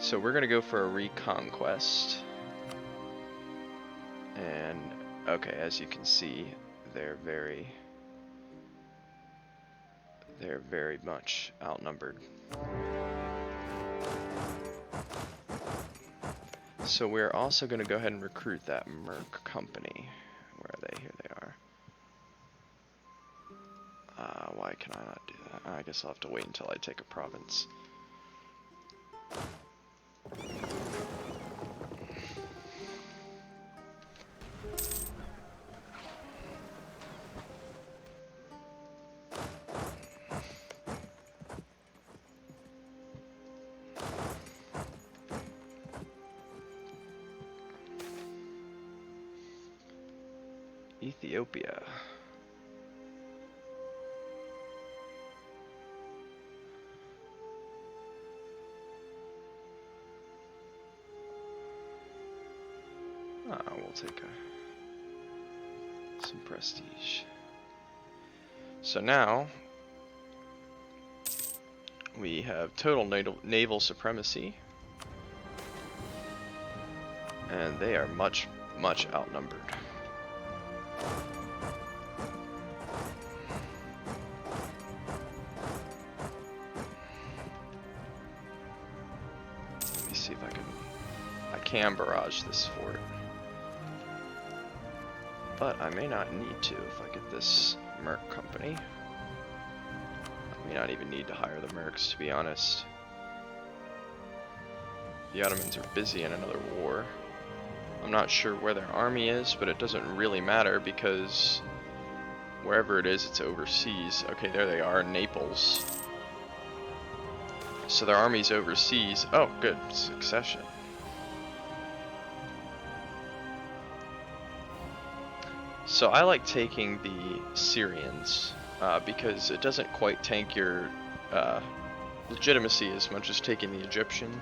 So we're gonna go for a reconquest. And okay, as you can see, they're very much outnumbered. So we're also going to go ahead and recruit that Merc company. Where are they? Here they are. Why can I not do that? I guess I'll have to wait until I take a province. Ethiopia. We'll take some prestige. So now we have total naval supremacy, and they are much outnumbered. Let me see if I can barrage this fort. But I may not need to if I get this Merc company. I may not even need to hire the Mercs, to be honest. The Ottomans are busy in another war. I'm not sure where their army is, but it doesn't really matter because wherever it is, it's overseas. Okay, there they are, Naples. So their army's overseas. Oh, good, succession. So I like taking the Syrians because it doesn't quite tank your legitimacy as much as taking the Egyptian,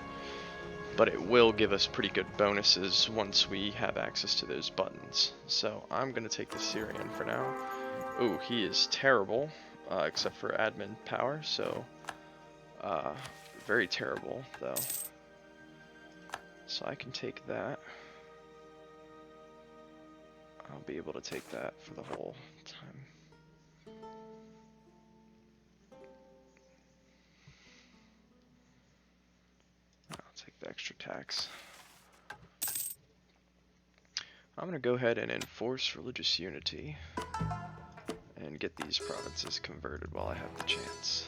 but it will give us pretty good bonuses once we have access to those buttons. So I'm going to take the Syrian for now. Ooh, he is terrible, except for admin power, so very terrible though. So I can take that. I'll be able to take that for the whole time. I'll take the extra tax. I'm going to go ahead and enforce religious unity and get these provinces converted while I have the chance.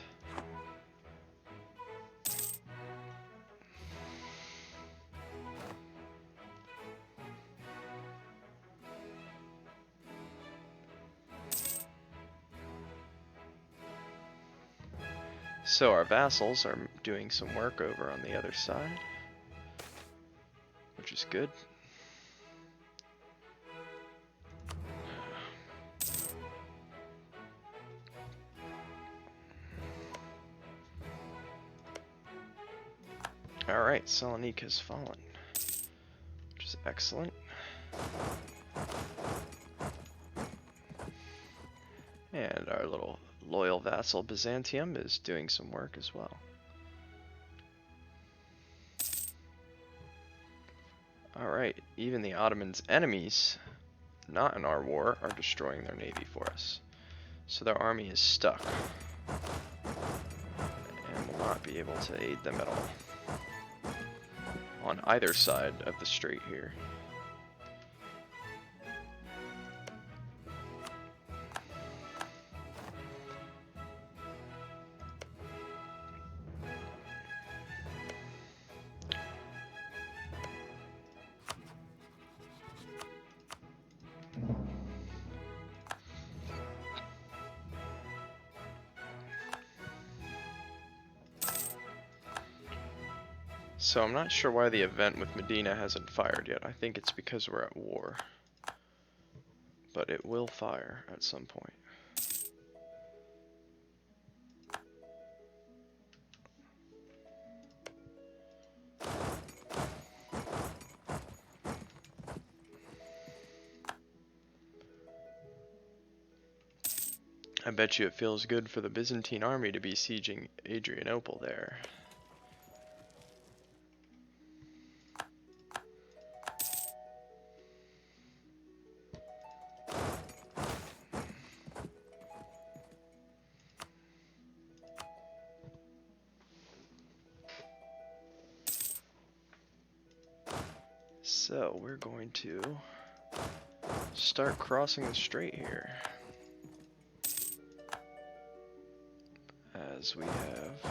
So our vassals are doing some work over on the other side, which is good. Alright, Salonique has fallen, which is excellent. And our little loyal vassal Byzantium is doing some work as well. Alright, even the Ottomans' enemies, not in our war, are destroying their navy for us. So their army is stuck, and will not be able to aid them at all on either side of the strait here. So I'm not sure why the event with Medina hasn't fired yet. I think it's because we're at war. But it will fire at some point. I bet you it feels good for the Byzantine army to be sieging Adrianople there. So we're going to start crossing the strait here, as we have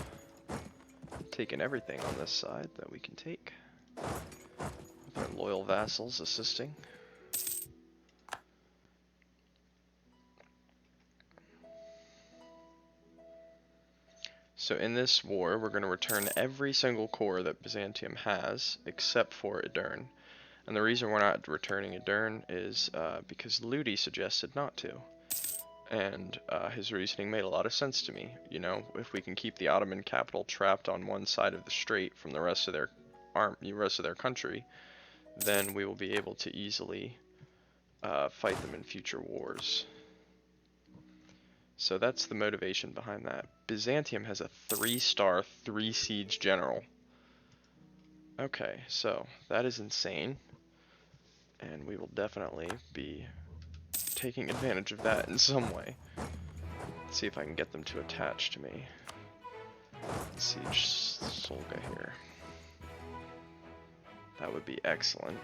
taken everything on this side that we can take, with our loyal vassals assisting. So in this war, we're going to return every single core that Byzantium has, except for Edirne. And the reason we're not returning Edirne is because Ludi suggested not to. And his reasoning made a lot of sense to me. You know, if we can keep the Ottoman capital trapped on one side of the strait from the rest of their country, then we will be able to easily fight them in future wars. So that's the motivation behind that. Byzantium has a 3-star, 3-siege general. Okay, so that is insane. And we will definitely be taking advantage of that in some way. Let's see if I can get them to attach to me. Siege Solga here. That would be excellent.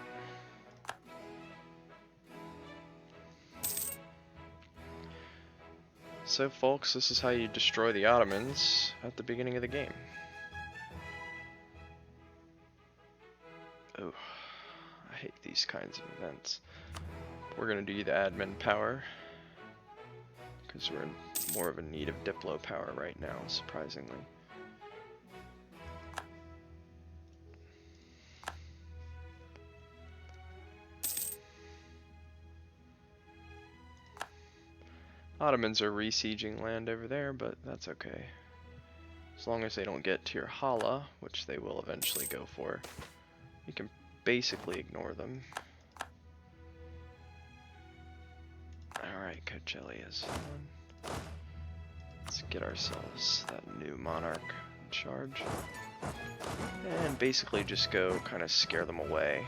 So folks, this is how you destroy the Ottomans at the beginning of the game. Oh, I hate these kinds of events. We're going to do the admin power, because we're in more of a need of Diplo power right now, surprisingly. Ottomans are re-sieging land over there, but that's okay. As long as they don't get to your Hala, which they will eventually go for, you can basically ignore them. Alright, Coachella is on. Let's get ourselves that new monarch in charge. And basically just go kind of scare them away.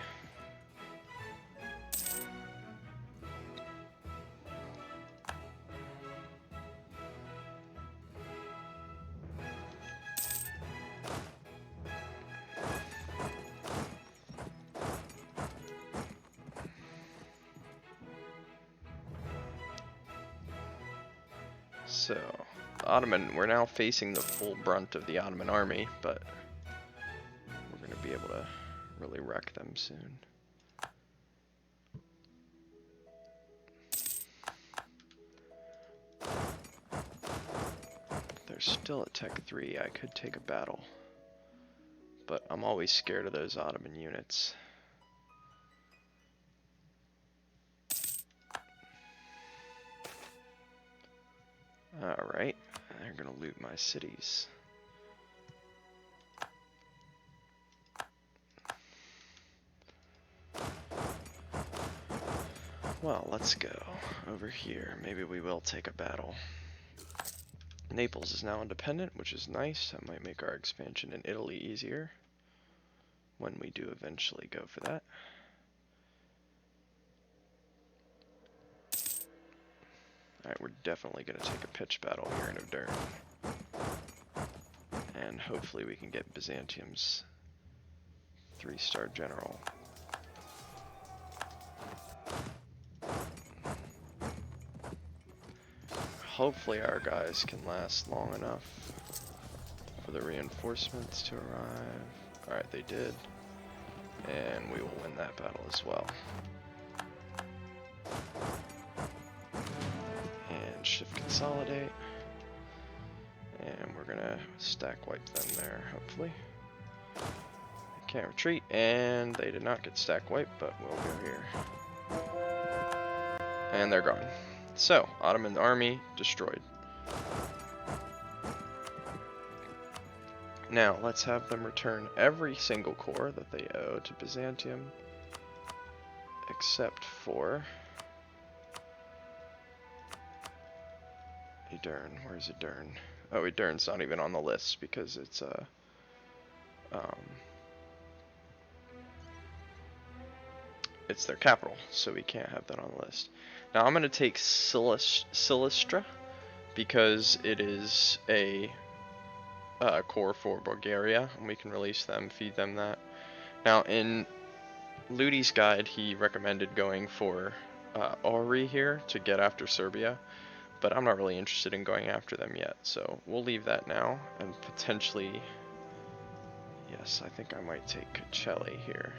So, we're now facing the full brunt of the Ottoman army, but we're going to be able to really wreck them soon. They're still at Tech 3, I could take a battle, but I'm always scared of those Ottoman units. Alright, they're gonna loot my cities. Well, let's go over here. Maybe we will take a battle. Naples is now independent, which is nice. That might make our expansion in Italy easier when we do eventually go for that. Alright, we're definitely going to take a pitch battle here in Edirne. And hopefully we can get Byzantium's 3-star general. Hopefully our guys can last long enough for the reinforcements to arrive. Alright, they did. And we will win that battle as well. And shift consolidate. And we're gonna stack wipe them there, hopefully. They can't retreat, and they did not get stack wipe, but we'll go here. And they're gone. So, Ottoman army destroyed. Now, let's have them return every single core that they owe to Byzantium, except for Edirne. Where's Edirne? Oh, Edirne's not even on the list because it's it's their capital, so we can't have that on the list. Now I'm going to take Silistra because it is a core for Bulgaria, and we can release them, feed them that. Now in Ludi's guide, he recommended going for Ori here to get after Serbia, but I'm not really interested in going after them yet, so we'll leave that now, and potentially, yes, I think I might take Kacelli here.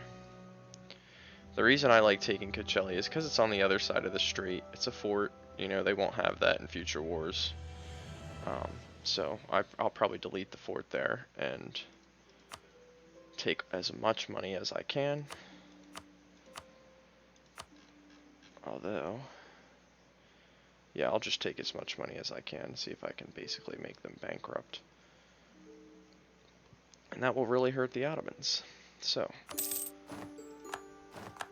The reason I like taking Kacelli is because it's on the other side of the strait. It's a fort, you know, they won't have that in future wars. So I'll probably delete the fort there and take as much money as I can. Although, yeah, I'll just take as much money as I can, see if I can basically make them bankrupt. And that will really hurt the Ottomans. So,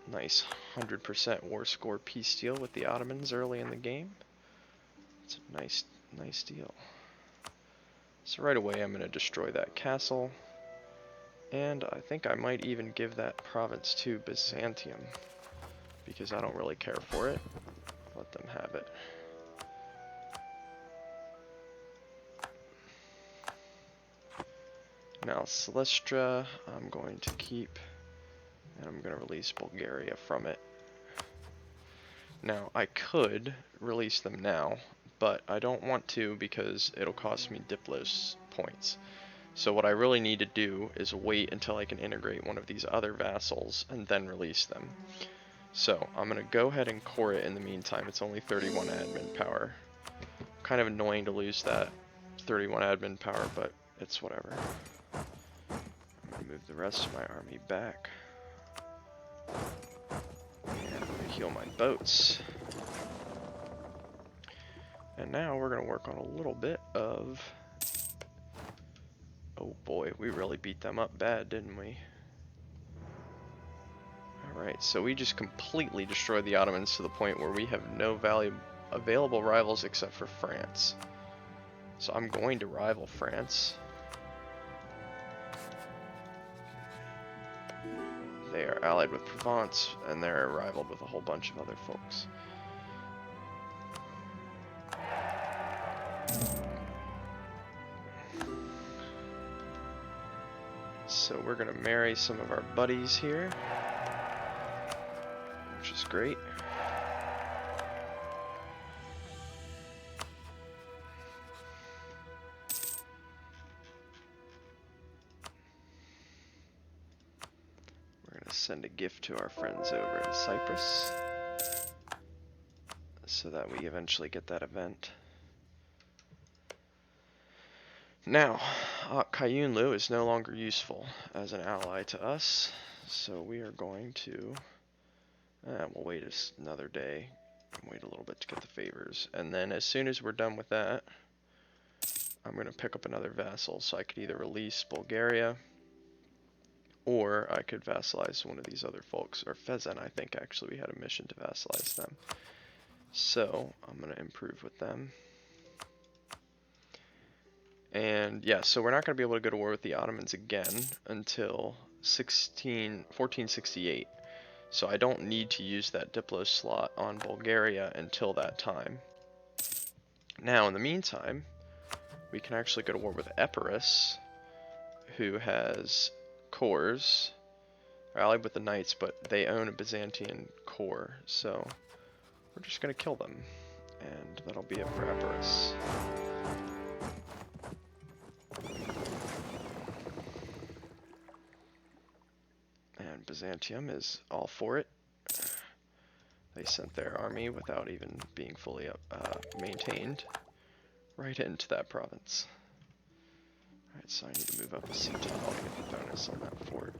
nice 100% war score peace deal with the Ottomans early in the game. It's a nice deal. So right away I'm going to destroy that castle. And I think I might even give that province to Byzantium, because I don't really care for it. Let them have it. Now Celestra, I'm going to keep, and I'm going to release Bulgaria from it. Now I could release them now, but I don't want to because it'll cost me Diplos points. So what I really need to do is wait until I can integrate one of these other vassals and then release them. So I'm going to go ahead and core it in the meantime. It's only 31 admin power. Kind of annoying to lose that 31 admin power, but it's whatever. I'm going to move the rest of my army back. And I'm going to heal my boats. And now we're going to work on a little bit of... Oh boy, we really beat them up bad, didn't we? Alright, so we just completely destroyed the Ottomans to the point where we have no available rivals except for France. So I'm going to rival France. They are allied with Provence, and they're rivaled with a whole bunch of other folks. So we're going to marry some of our buddies here, which is great. We're going to send a gift to our friends over in Cyprus so that we eventually get that event. Now, Kayunlu is no longer useful as an ally to us, so we are going to, we'll wait another day, and wait a little bit to get the favors, and then as soon as we're done with that, I'm going to pick up another vassal, so I could either release Bulgaria, or I could vassalize one of these other folks, or Fezzan, I think actually we had a mission to vassalize them. So, I'm going to improve with them. And yeah, so we're not going to be able to go to war with the Ottomans again until 1468. So I don't need to use that Diplo slot on Bulgaria until that time. Now, in the meantime, we can actually go to war with Epirus, who has cores. They're allied with the Knights, but they own a Byzantine core. So we're just going to kill them. And that'll be it for Epirus. And Byzantium is all for it. They sent their army without even being fully maintained right into that province. Alright, so I need to move up a sea tile to get the bonus on that fort.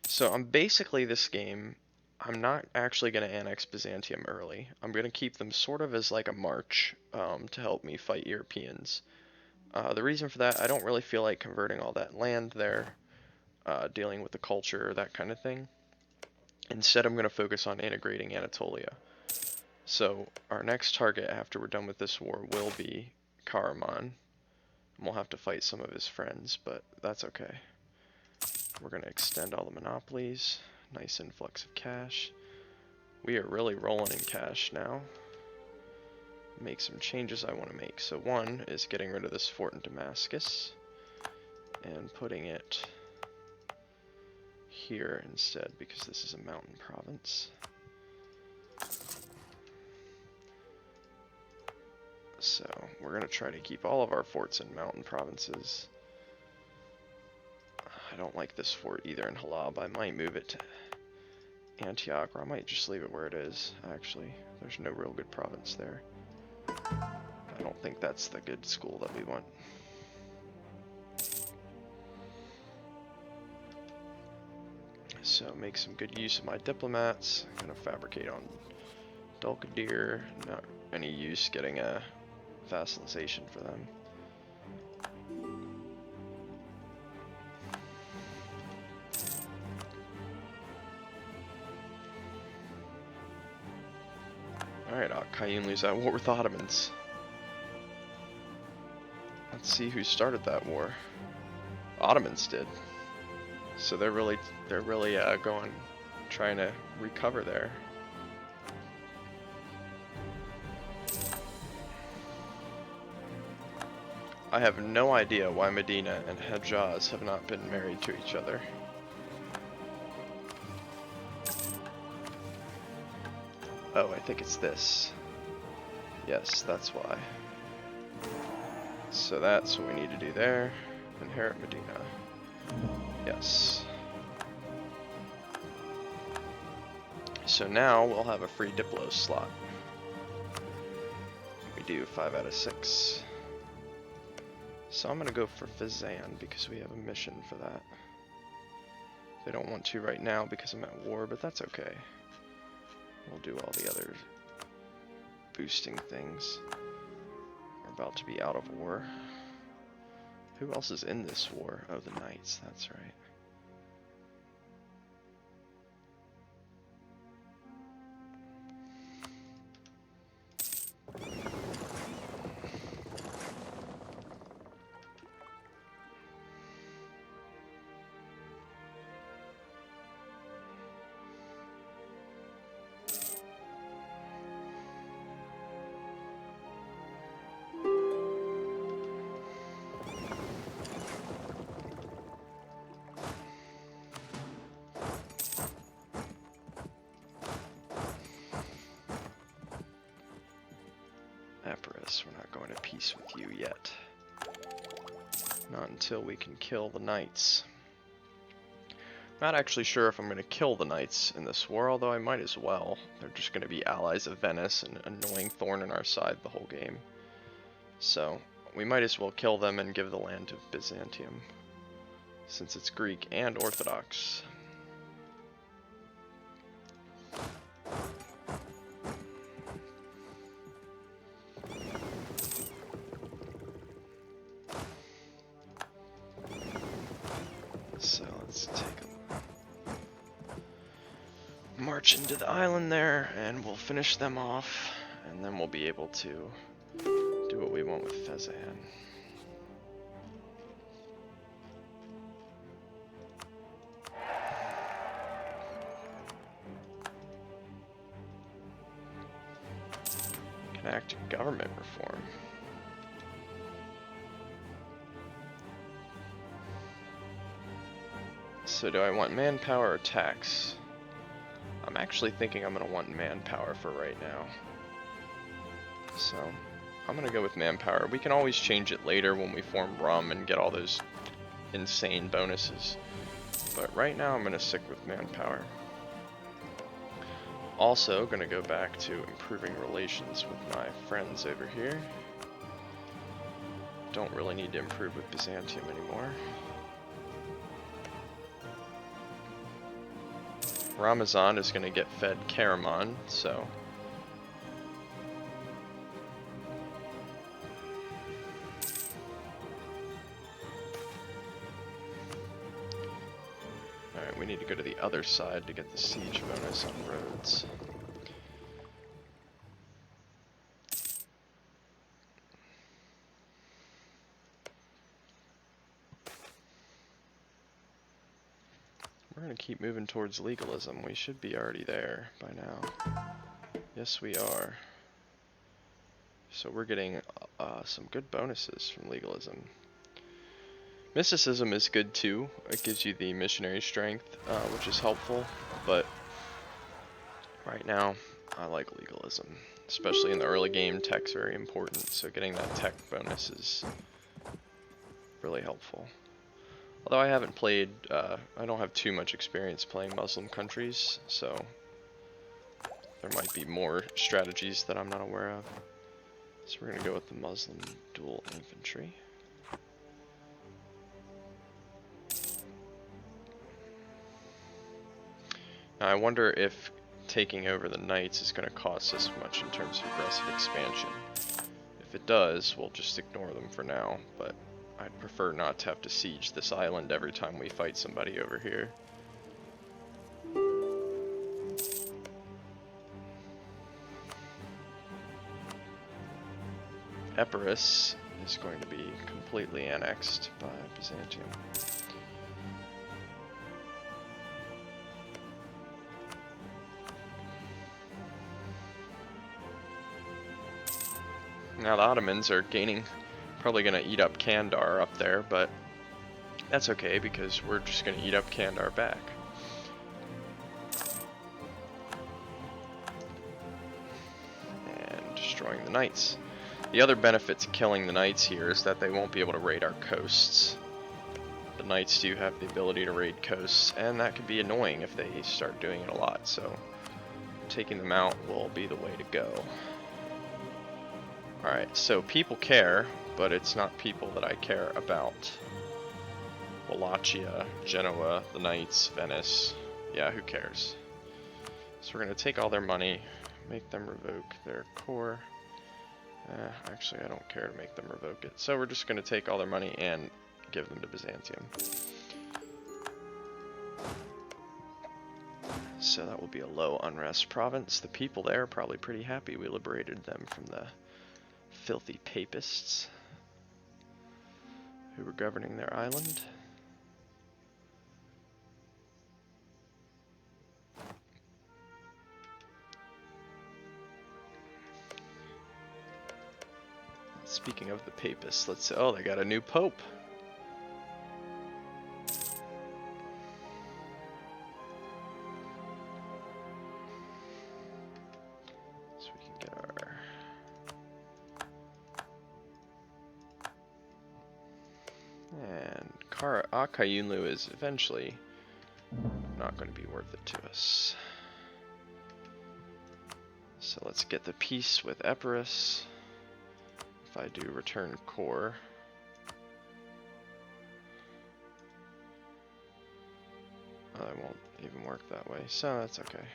So I'm basically this game, I'm not actually going to annex Byzantium early. I'm going to keep them sort of as like a march to help me fight Europeans. The reason for that, I don't really feel like converting all that land there, dealing with the culture, that kind of thing. Instead, I'm going to focus on integrating Anatolia. So our next target after we're done with this war will be Karaman. And we'll have to fight some of his friends, but that's okay. We're going to extend all the monopolies. Nice influx of cash. We are really rolling in cash now. Make some changes I want to make. So one is getting rid of this fort in Damascus. and putting it here instead, because this is a mountain province. So we're going to try to keep all of our forts in mountain provinces. I don't like this fort either in Halab. I might move it to Antioch, or I might just leave it where it is, actually. There's no real good province there. I don't think that's the good school that we want. So make some good use of my diplomats. I'm going to fabricate on Dulkadir. Not any use getting a vassalization for them. Alright, Kayun leaves at war with the Ottomans. Let's see who started that war. Ottomans did. So they're really trying to recover there. I have no idea why Medina and Hejaz have not been married to each other. Oh, I think it's this. Yes, that's why. So that's what we need to do there. Inherit Medina. Yes. So now we'll have a free Diplo slot. We do 5 out of 6. So I'm going to go for Fizan because we have a mission for that. They don't want to right now because I'm at war, but that's okay. We'll do all the other boosting things. We're about to be out of war. Who else is in this war? Oh, the Knights, that's right. We're not going to peace with you yet. Not until we can kill the Knights. Not actually sure if I'm going to kill the Knights in this war, although I might as well. They're just going to be allies of Venice, an annoying thorn in our side the whole game. So, we might as well kill them and give the land to Byzantium, since it's Greek and Orthodox. So let's take a march into the island there, and we'll finish them off, and then we'll be able to do what we want with Fezan. Enact government reform. So do I want manpower or tax? I'm actually thinking I'm going to want manpower for right now. So I'm going to go with manpower. We can always change it later when we form Rum and get all those insane bonuses. But right now I'm going to stick with manpower. Also going to go back to improving relations with my friends over here. Don't really need to improve with Byzantium anymore. Ramazan is going to get fed Karaman, so alright, we need to go to the other side to get the siege bonus on Rhodes. We're going to keep moving towards legalism. We should be already there by now. Yes, we are. So we're getting some good bonuses from legalism. Mysticism is good too. It gives you the missionary strength, which is helpful, but right now I like legalism. Especially in the early game, tech's very important, so getting that tech bonus is really helpful. Although I haven't played, I don't have too much experience playing Muslim countries, so there might be more strategies that I'm not aware of. So we're going to go with the Muslim dual infantry. Now I wonder if taking over the knights is going to cost us much in terms of aggressive expansion. If it does, we'll just ignore them for now, but I'd prefer not to have to siege this island every time we fight somebody over here. Epirus is going to be completely annexed by Byzantium. Now the Ottomans are gaining, probably going to eat up Kandar up there, but that's okay because we're just going to eat up Kandar back. And destroying the knights. The other benefit to killing the knights here is that they won't be able to raid our coasts. The knights do have the ability to raid coasts, and that can be annoying if they start doing it a lot, so taking them out will be the way to go. Alright, so people care, but it's not people that I care about. Wallachia, Genoa, the Knights, Venice, yeah, who cares? So we're going to take all their money, make them revoke their core. Actually, I don't care to make them revoke it. So we're just going to take all their money and give them to Byzantium. So that will be a low unrest province. The people there are probably pretty happy we liberated them from the filthy papists who were governing their island. Speaking of the papists, let's say, oh, they got a new pope. So we can get our and Akayunlu is eventually not going to be worth it to us. So let's get the peace with Epirus. If I do return core, it won't even work that way, so that's okay.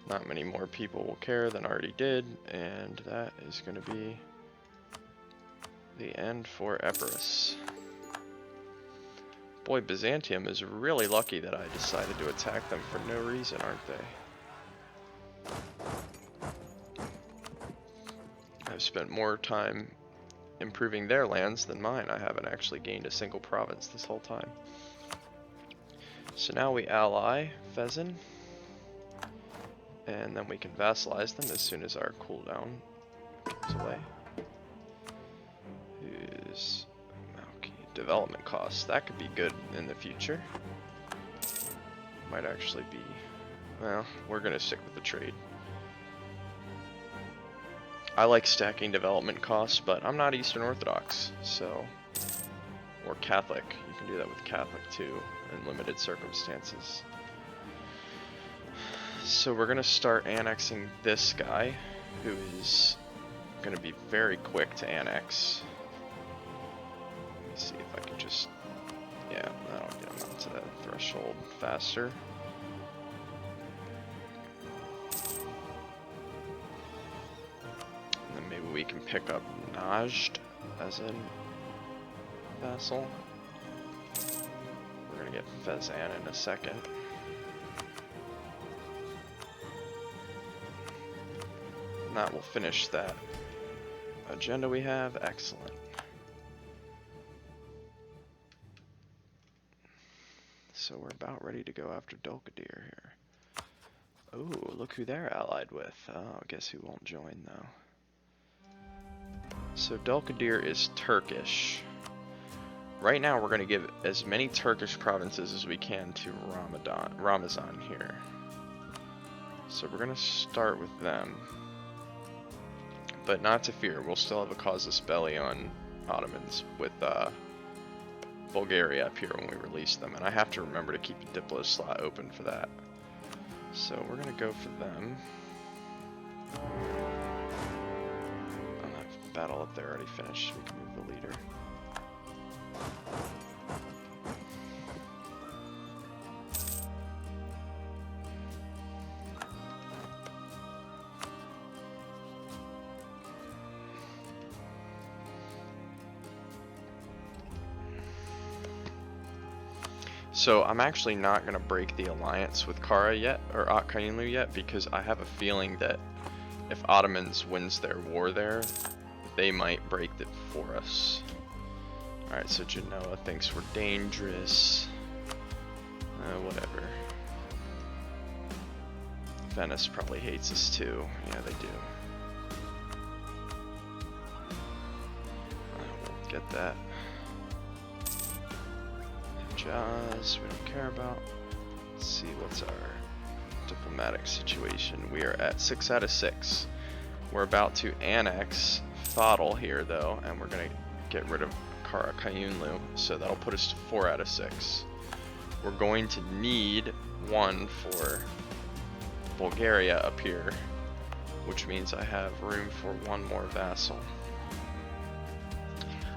Not many more people will care than already did, and that is going to be the end for Epirus. Boy, Byzantium is really lucky that I decided to attack them for no reason, aren't they? I've spent more time improving their lands than mine. I haven't actually gained a single province this whole time. So now we ally Fezin, and then we can vassalize them as soon as our cooldown goes away. Use development costs. That could be good in the future. Might actually be, well, we're going to stick with the trade. I like stacking development costs, but I'm not Eastern Orthodox, so, or Catholic. You can do that with Catholic too, in limited circumstances. So we're going to start annexing this guy, who is going to be very quick to annex. Let me see if I can just, yeah, that'll get him up to that threshold faster. We can pick up Najd as a vassal. We're gonna get Fezan in a second. And that will finish that agenda we have. Excellent. So we're about ready to go after Dulkadir here. Oh, look who they're allied with. Oh, guess who won't join though. So Dulkadir is Turkish, right now we're going to give as many Turkish provinces as we can to Ramazan here. So we're going to start with them. But not to fear, we'll still have a casus belli on Ottomans with Bulgaria up here when we release them. And I have to remember to keep a Diplo slot open for that. So we're going to go for them. Oh, that battle up there already finished. We can move the leader. So I'm actually not going to break the alliance with Kara yet, or Akkayunlu yet, because I have a feeling that if Ottomans wins their war there, they might break it for us. Alright, so Genoa thinks we're dangerous. Whatever. Venice probably hates us too. Yeah, they do. I won't get that. Jaws, we don't care about. Let's see, what's our diplomatic situation? We are at 6 out of 6. We're about to annex Fadal here though, and we're gonna get rid of Kara Kayunlu, so that'll put us to 4 out of 6. We're going to need 1 for Bulgaria up here, which means I have room for 1 more vassal.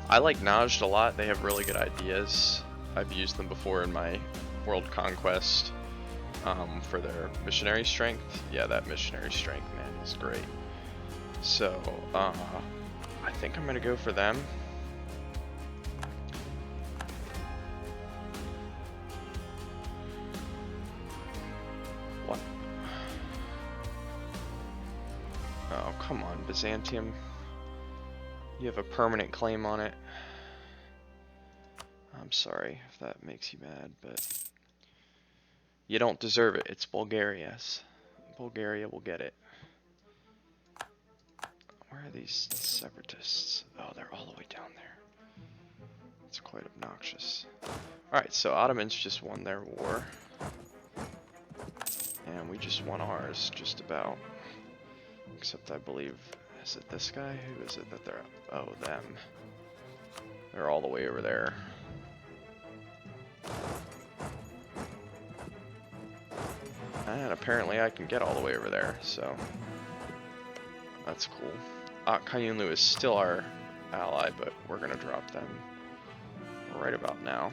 I like Najd a lot, they have really good ideas. I've used them before in my world conquest for their missionary strength. Yeah, that missionary strength, man, is great. So, I think I'm going to go for them. What? Oh, come on, Byzantium. You have a permanent claim on it. I'm sorry if that makes you mad, but you don't deserve it. It's Bulgaria's. Bulgaria will get it. Where are these separatists? Oh, they're all the way down there. It's quite obnoxious. Alright, so Ottomans just won their war. And we just won ours, just about. Except I believe, is it this guy? Who is it that they're, oh, them. They're all the way over there. And apparently I can get all the way over there, so that's cool. Kayunlu is still our ally, but we're gonna drop them right about now.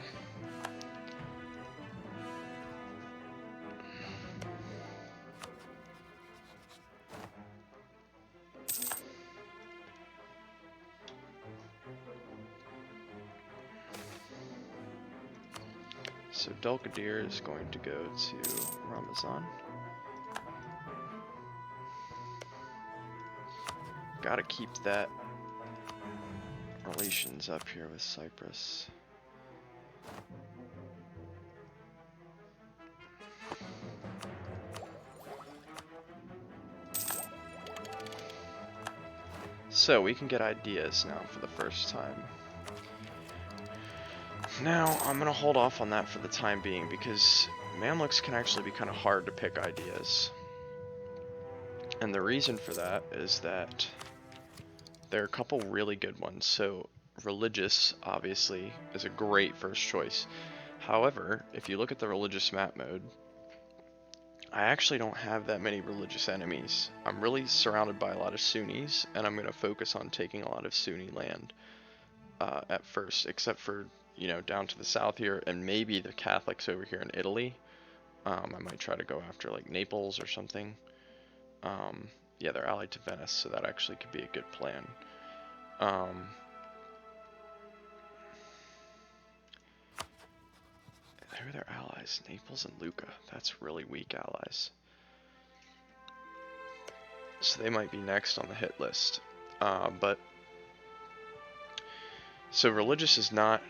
So Dulkadir is going to go to Ramazan. Gotta keep that relations up here with Cyprus. So we can get ideas now for the first time. Now, I'm going to hold off on that for the time being because Mamluks can actually be kind of hard to pick ideas. And the reason for that is that there are a couple really good ones. So, religious, obviously, is a great first choice. However, if you look at the religious map mode, I actually don't have that many religious enemies. I'm really surrounded by a lot of Sunnis, and I'm going to focus on taking a lot of Sunni land at first, except for, you know, down to the south here, and maybe the Catholics over here in Italy. I might try to go after, like, Naples or something. Yeah, they're allied to Venice, so that actually could be a good plan. Who are their allies? Naples and Lucca. That's really weak allies. So they might be next on the hit list. So religious is not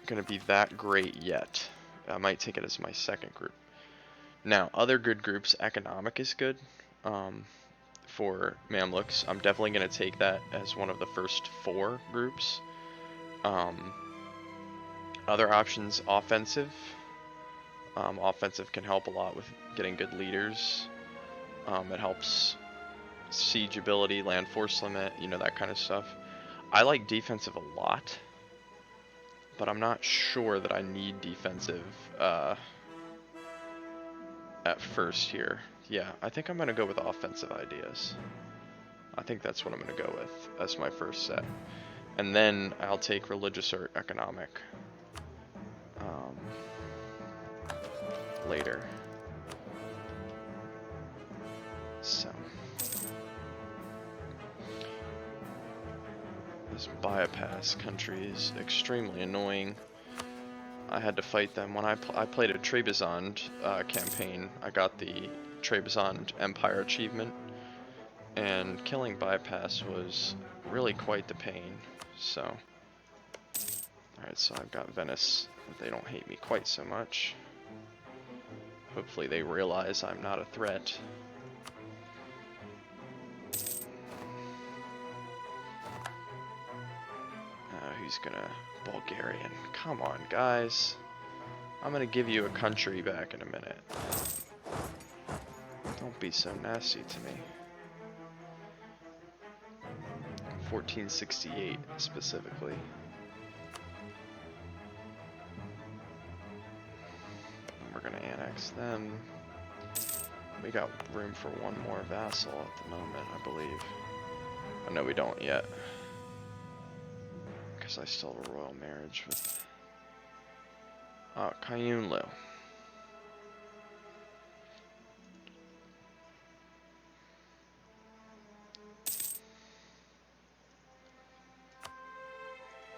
going to be that great yet. I might take it as my second group. Now, other good groups, economic is good for Mamluks. I'm definitely going to take that as one of the first 4 groups. Other options, offensive. Offensive can help a lot with getting good leaders. It helps siege ability, land force limit, you know, that kind of stuff. I like defensive a lot, but I'm not sure that I need defensive at first here. Yeah, I think I'm going to go with offensive ideas. I think that's what I'm going to go with as my first set. And then I'll take religious or economic later. So this bypass country is extremely annoying. I had to fight them when I played a Trebizond campaign. I got the Trebizond Empire achievement, and killing bypass was really quite the pain. So, alright, so I've got Venice. They don't hate me quite so much. Hopefully they realize I'm not a threat. Who's gonna... Bulgarian. Come on, guys. I'm gonna give you a country back in a minute. Don't be so nasty to me. 1468 specifically. And we're gonna annex them. We got room for one more vassal at the moment, I believe. Oh, no, we don't yet. Because I still have a royal marriage with Kayunlu.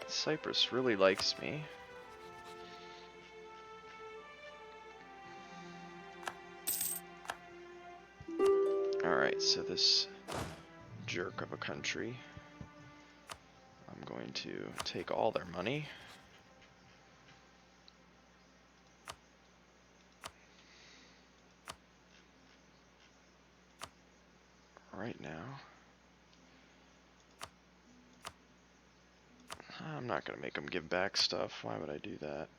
Cyprus really likes me. Alright, so this jerk of a country, I'm going to take all their money. Right now. I'm not going to make them give back stuff. Why would I do that?